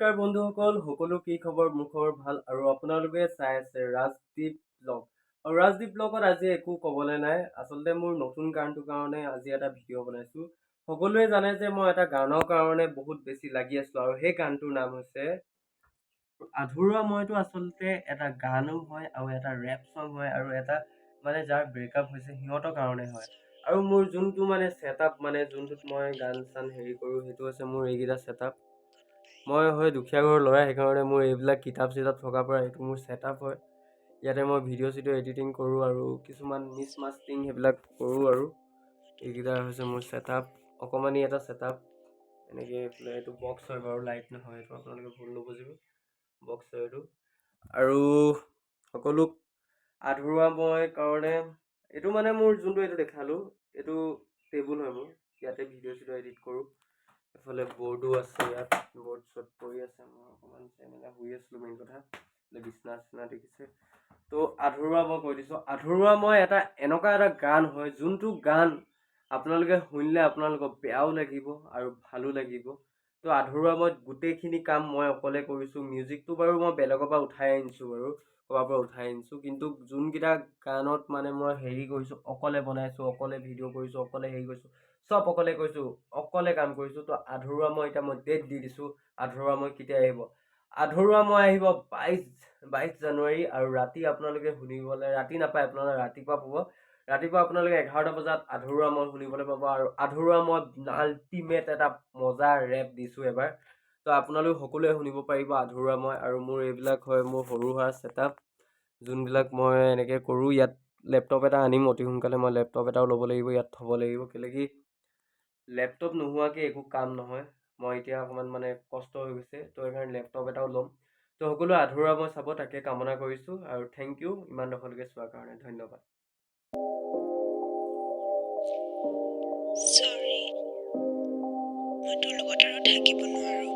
নমস্কাৰ বন্ধুসকল, সকলো কি খবৰ? মোৰ খবৰ ভাল আৰু আপোনালোকে চাই আছে ৰাজদীপ ব্লগ। আৰু ৰাজদীপ ব্লগত আজি একো ক'বলৈ নাই। আচলতে মোৰ নতুন গানটোৰ কাৰণে আজি এটা ভিডিঅ' বনাইছোঁ। সকলোৱে জানে যে মই এটা গানৰ কাৰণে বহুত বেছি লাগি আছোঁ আৰু সেই গানটোৰ নাম হৈছে আধৰুৱা মইটো আচলতে এটা গানো হয় আৰু এটা ৰেপ চং হয় আৰু এটা যাৰ ব্ৰেকআপ হৈছে সিহঁতৰ কাৰণে হয়। আৰু মোৰ যোনটো ছেটআপ যোনটোত মই গান চান হেৰি কৰোঁ সেইটো হৈছে মোৰ এইকেইটা ছেটআপ। মই হয় দুখীয়া ঘৰৰ ল'ৰা, সেইকাৰণে মোৰ এইবিলাক কিতাপ চিতাপ থকাৰ পৰা এইটো মোৰ ছেটআপ হয়। ইয়াতে মই ভিডিঅ' চিডিঅ' এডিটিং কৰোঁ আৰু কিছুমান মিক্স মাষ্টাৰিং সেইবিলাক কৰোঁ আৰু এইকেইটা হৈছে মোৰ ছেটআপ, অকণমানি এটা ছেটআপ। এনেকৈ এইফালে এইটো বক্স হয় বাৰু, লাইট নহয়, এইটো আপোনালোকে ভুল নুবুজিব, বক্স হয় এইটো। আৰু সকলোক আধৰুৱা মই কাৰণে এইটো মোৰ যোনটো এইটো দেখালোঁ, এইটো টেবুল হয় মোৰ, ইয়াতে ভিডিঅ' চিডিঅ' এডিট কৰোঁ। এফালে বৰ্ডো আছে, ইয়াত বৰ্ড চৰ্ড পৰি আছে। মই অকণমান শুই আছিলোঁ, মেইন কথা বিচনা চিচনা দেখিছে। তো আধৰুৱা মই কৈ দিছোঁ, আধৰুৱা মই এটা এনেকুৱা এটা গান হয় যোনটো গান আপোনালোকে শুনিলে আপোনালোকক বেয়াও লাগিব আৰু ভালো লাগিব। তো আধৰুৱা মই গোটেইখিনি কাম মই অকলে কৰিছোঁ। মিউজিকটো বাৰু মই বেলেগৰ পৰা উঠাই আনিছোঁ বাৰু, ক'ৰবাৰ পৰা উঠাই আনিছোঁ, কিন্তু যোনকেইটা গানত মই হেৰি কৰিছোঁ, অকলে বনাইছোঁ, অকলে ভিডিঅ' কৰিছোঁ, অকলে হেৰি কৰিছোঁ, চব অকলে কৰিছোঁ, অকলে কাম কৰিছোঁ। তো আধৰুৱা মই এতিয়া ডেট দি দিছোঁ, আধৰুৱা মই কেতিয়া আহিব। আধৰুৱা মই আহিব 22 জানুৱাৰী আৰু ৰাতি আপোনালোকে শুনিবলৈ, ৰাতি নাপায় আপোনালোকে ৰাতিপুৱা পাব। ৰাতিপুৱা আপোনালোকে 11টা বজাত আধৰুৱা মই শুনিবলৈ পাব। আৰু আধৰুৱা মই আল্টিমেট এটা মজা ৰেপ দিছোঁ এবাৰ। তো আপোনালোক সকলোৱে শুনিব পাৰিব আধৰুৱা মই। আৰু মোৰ এইবিলাক হয় মোৰ সৰু সুৰা ছেটআপ, যোনবিলাক মই এনেকৈ কৰোঁ। ইয়াত লেপটপ এটা আনিম অতি সোনকালে, মই লেপটপ এটাও ল'ব লাগিব, ইয়াত থ'ব লাগিব, কেলৈ কি লেপটপ নোহোৱাকৈ একো কাম নহয়। মই এতিয়া অকণমান কষ্ট হৈ গৈছে, তো সেইকাৰণে লেপটপ এটাও ল'ম। তো সকলো আধৰুৱা মই চাব, তাকে কামনা কৰিছোঁ। আৰু থেংক ইউ ইমান দখলকৈ চোৱাৰ কাৰণে, ধন্যবাদ। চৰি, মই তোৰ লগত আৰু থাকিব নোৱাৰোঁ।